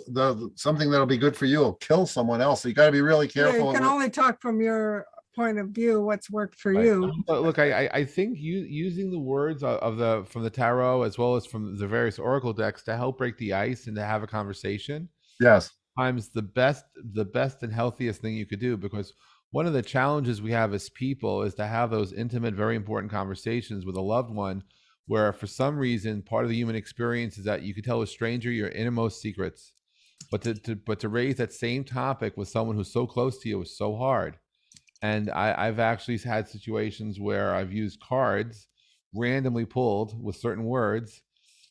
something that'll be good for you will kill someone else. So you got to be really careful. You can only talk from your point of view, what's worked for Right. you. But look, I think using the words from the tarot as well as from the various oracle decks to help break the ice and to have a conversation. Yes. Times the best and healthiest thing you could do, because one of the challenges we have as people is to have those intimate, very important conversations with a loved one, where for some reason part of the human experience is that you can tell a stranger your innermost secrets, but to raise that same topic with someone who's so close to you is so hard. And I've actually had situations where I've used cards randomly pulled with certain words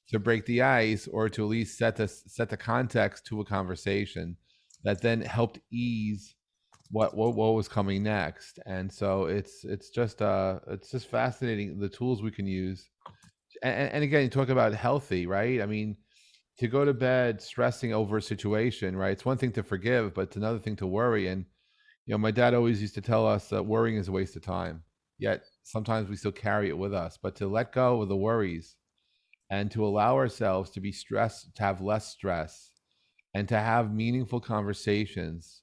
to break the ice, or to at least set the context to a conversation that then helped ease what was coming next. And so it's just fascinating, the tools we can use. And again, you talk about healthy, right? To go to bed stressing over a situation, right? It's one thing to forgive, but it's another thing to worry. And my dad always used to tell us that worrying is a waste of time. Yet sometimes we still carry it with us, but to let go of the worries and to allow ourselves to be stressed, to have less stress, and to have meaningful conversations,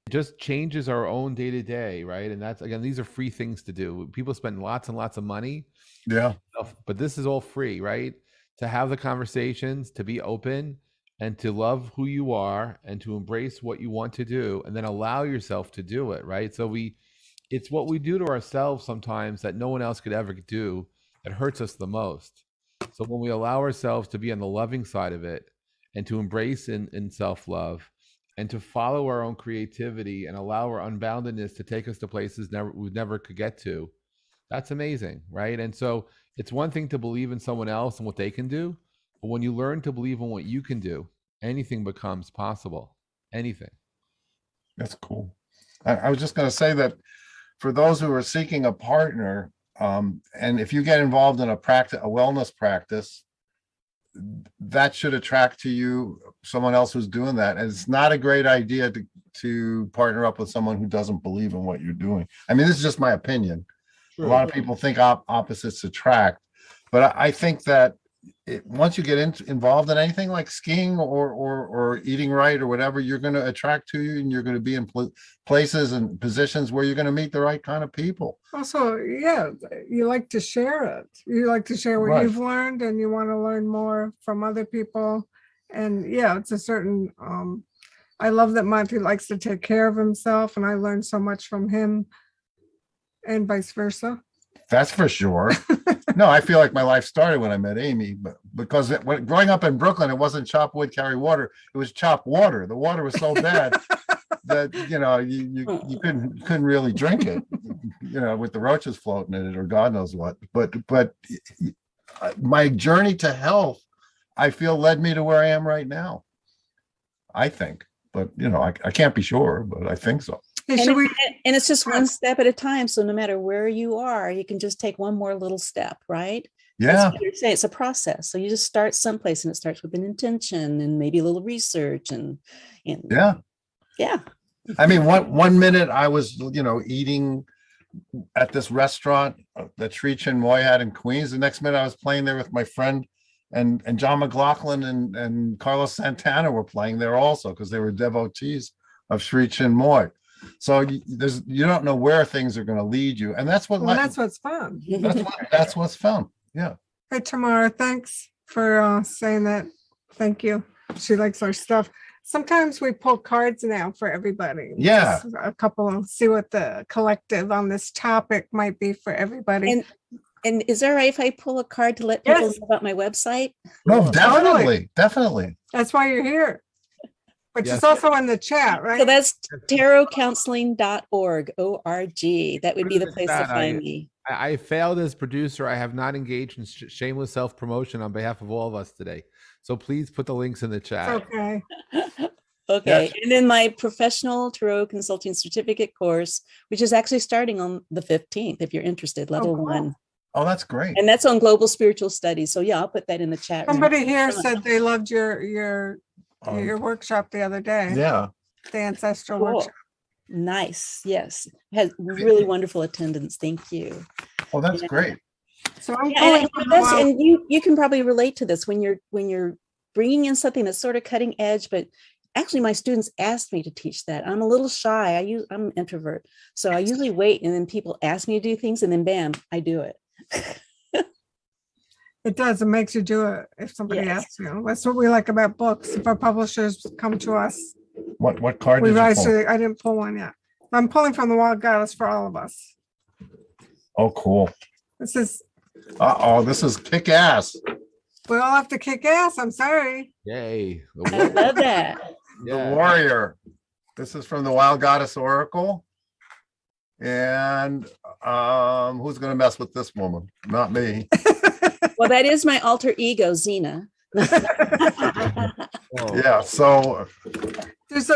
it just changes our own day to day, right? And that's, again, these are free things to do. People spend lots and lots of money, Yeah. but this is all free, right? To have the conversations, to be open, and to love who you are, and to embrace what you want to do, and then allow yourself to do it, right? So it's what we do to ourselves sometimes that no one else could ever do that hurts us the most. So when we allow ourselves to be on the loving side of it, and to embrace in self-love, and to follow our own creativity and allow our unboundedness to take us to places we never could get to, that's amazing, right? And so it's one thing to believe in someone else and what they can do, but when you learn to believe in what you can do, anything becomes possible. Anything. That's cool. I was just going to say that for those who are seeking a partner, and if you get involved in a wellness practice, that should attract to you someone else who's doing that. And it's not a great idea to partner up with someone who doesn't believe in what you're doing. I mean, this is just my opinion. A lot of people think opposites attract, but I think that once you get involved in anything like skiing or eating right or whatever, you're going to attract to you, and you're going to be in places and positions where you're going to meet the right kind of people. Also, yeah, you like to share it. You like to share what Right. you've learned, and you want to learn more from other people. And yeah, it's a certain, I love that Monty likes to take care of himself, and I learned so much from him, and vice versa. That's for sure. No, I feel like my life started when I met Amy, but because growing up in Brooklyn, it wasn't chop wood, carry water. It was chop water. The water was so bad that, you couldn't really drink it, with the roaches floating in it or God knows what. But my journey to health, I feel, led me to where I am right now. I think, but I can't be sure, but I think so. Hey, And it's just one step at a time. So no matter where you are, you can just take one more little step, right? Yeah. That's what you're saying. It's a process. So you just start someplace, and it starts with an intention and maybe a little research and Yeah. yeah. I mean, one minute I was, eating at this restaurant that Sri Chinmoy had in Queens. The next minute I was playing there with my friend, and John McLaughlin and Carlos Santana were playing there also, because they were devotees of Sri Chinmoy. So you don't know where things are going to lead you, and that's that's what's fun. that's what's fun. Yeah. Hey, Tamara, thanks for saying that. Thank you. She likes our stuff. Sometimes we pull cards now for everybody. Yeah. Just a couple, see what the collective on this topic might be for everybody. And is that right if I pull a card to let people Yes. know about my website? No, definitely. That's why you're here. Which Yes. is also in the chat, right? So that's tarotcounseling.org, O-R-G. That would be the place to find me. I failed as producer. I have not engaged in shameless self-promotion on behalf of all of us today. So please put the links in the chat. Okay. Okay. Yes. And then my professional tarot consulting certificate course, which is actually starting on the 15th, if you're interested, level cool. 1. Oh, that's great. And that's on global spiritual studies. So yeah, I'll put that in the chat. Somebody here said they loved your workshop the other day. Yeah. The ancestral Cool. workshop. Nice. Yes. Has really wonderful attendance. Thank you. Oh, that's Yeah. great. So I'm Yeah, going and, for a that's, while. and you can probably relate to this when you're bringing in something that's sort of cutting edge, but actually my students asked me to teach that. I'm a little shy. I'm an introvert. So I usually wait, and then people ask me to do things, and then bam, I do it. It does. It makes you do it if somebody Yes. asks you. That's what we like about books. If our publishers come to us, What card we did you write. pull? I didn't pull one yet. I'm pulling from the Wild Goddess for all of us. Oh, cool. This is, Uh-oh, this is kick ass. we all have to kick ass. I'm sorry. Yay. I love that. The Warrior. This is from the Wild Goddess Oracle. And who's going to mess with this woman? Not me. Well, that is my alter ego, Xena. Yeah. So There's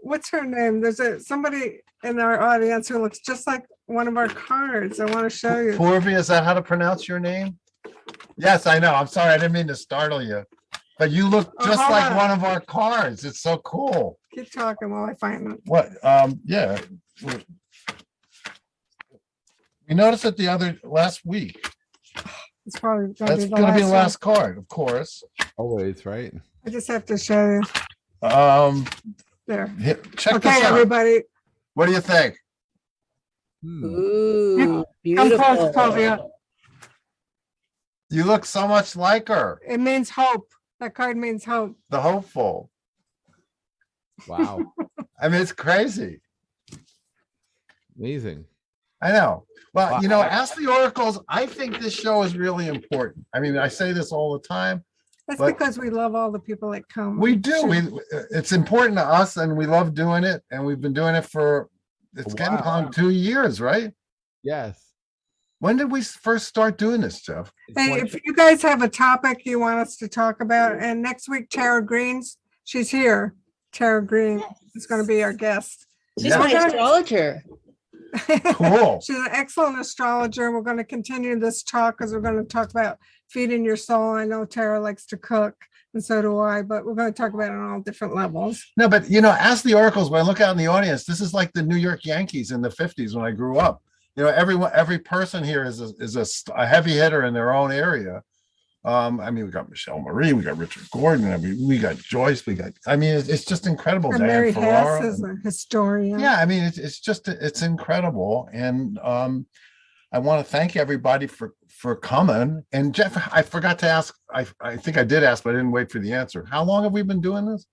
what's her name? There's somebody in our audience who looks just like one of our cards. I want to show you. Purvi, is that how to pronounce your name? Yes, I know. I'm sorry. I didn't mean to startle you. But you look Oh, just hold like on. one of our cards. It's so cool. Keep talking while I find them. What? Yeah. You noticed it last week. It's probably gonna That's be the gonna be the last last card, of course. Always, right? one. I just have to show you Um, there. check Okay, this out. everybody, What do you think? Hmm. Ooh, come close, beautiful. Sylvia. You look so much like her, It means hope. That card means hope. the hopeful. Wow. I mean, it's crazy. Amazing. I know. Well, Wow. you know, Ask the Oracles, I think this show is really important. I mean, I say this all the time. That's But- because we love all the people that come. We do. It's important to us and we love doing it. And we've been doing it for, it's getting Wow. on 2 years, right? Yes. When did we first start doing this, Jeff? Hey, if you guys have a topic you want us to talk about, and next week Tara Green's, she's here. Tara Green is going to be our guest. She's Yeah. my astrologer. Cool. She's an excellent astrologer. We're going to continue this talk because we're going to talk about feeding your soul. I know Tara likes to cook, and so do I, but we're going to talk about it on all different levels. No, but you know, Ask the Oracles, when I look out in the audience, this is like the New York Yankees in the 50s when I grew up. You know, every person here is a heavy hitter in their own area. I mean, we got Michelle Marie, we got Richard Gordon, I mean, we got Joyce, I mean, it's just incredible. And Diane Mary Hess Ferrara. is a historian. Yeah, I mean, it's incredible. And I want to thank everybody for coming. And Jeff, I forgot to ask, I think I did ask, but I didn't wait for the answer. How long have we been doing this?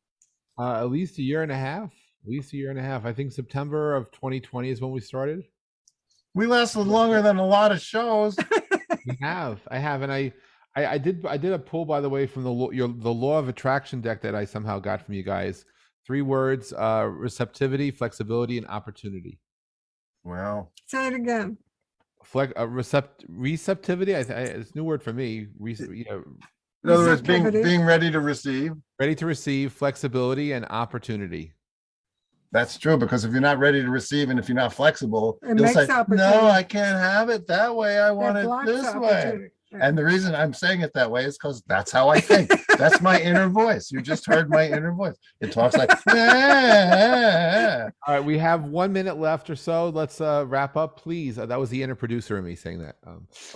At least a year and a half. At least a year and a half. I think September of 2020 is when we started. We lasted longer than a lot of shows. I have, and I did a pull, by the way, from the law of attraction deck that I somehow got from you guys. 3 words: receptivity, flexibility, and opportunity. Wow. Say it again. Receptivity. It's a new word for me. In other words, Receptivity. being ready to receive. Ready to receive, flexibility, and opportunity. That's true, because if you're not ready to receive and if you're not flexible, It you'll makes say, opportunity. no, I can't have it that way. I want That it blocks this way. opportunity. And the reason I'm saying it that way is because that's how I think. That's my inner voice. You just heard my inner voice. It talks like, "Ah." All right, we have 1 minute left or so. Let's wrap up, please. That was the inner producer in me saying that.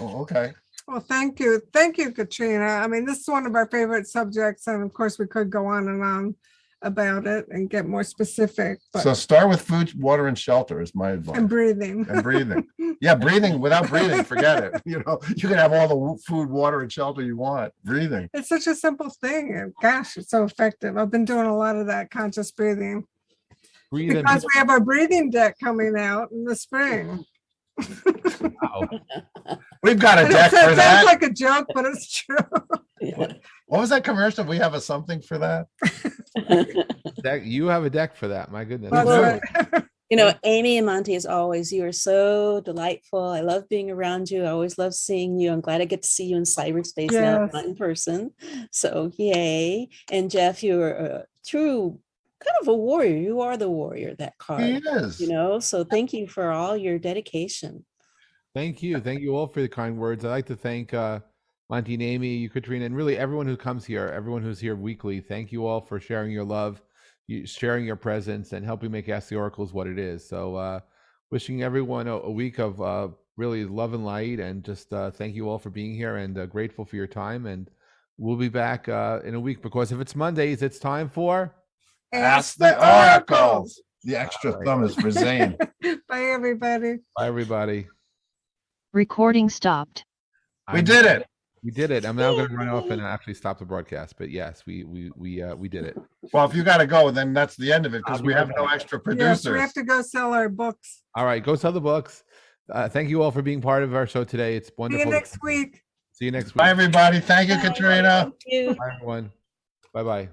Oh, okay. Well, thank you. Thank you, Katrina. I mean, this is one of our favorite subjects, and of course, we could go on and on about it and get more specific, but So start with food, water, and shelter is my advice. and breathing. And breathing. Yeah, breathing. Without breathing, forget it. You know, you can have all the food, water, and shelter you want. Breathing. It's such a simple thing. And gosh, it's so effective. I've been doing a lot of that conscious breathing Breathe in. because we have our breathing deck coming out in the spring. Wow. We've got a And deck for sounds that. like a joke, but it's true. What was that commercial? We have a something for that. You have a deck for that. My goodness. That's do. right. You know, Amy and Monty, as always, you are so delightful. I love being around you. I always love seeing you. I'm glad I get to see you in cyberspace now, Yes. not in person. So yay. And Jeff, you're a true kind of a warrior. You are the warrior, that He card, is. you know? So thank you for all your dedication. Thank you. Thank you all for the kind words. I'd like to thank Monty and Amy, you, Katrina, and really everyone who comes here, everyone who's here weekly. Thank you all for sharing your love, sharing your presence, and helping make Ask the Oracles what it is. So wishing everyone a week of really love and light, and just thank you all for being here, and grateful for your time. And we'll be back in a week, because if it's Mondays, it's time for Ask the Oracles. The extra thumb is for Zane. Bye, everybody. Bye, everybody. Recording stopped. We did it. We did it. I'm now going to run off and actually stop the broadcast. But yes, we did it. Well, if you got to go, then that's the end of it, because I'll we be have right no back. extra Yes, producers. we have to go sell our books. All right, go sell the books. Thank you all for being part of our show today. It's See wonderful. you next week. See you next week. Bye, everybody. Thank you, Bye. Katrina. Thank you. Bye, everyone. Bye-bye.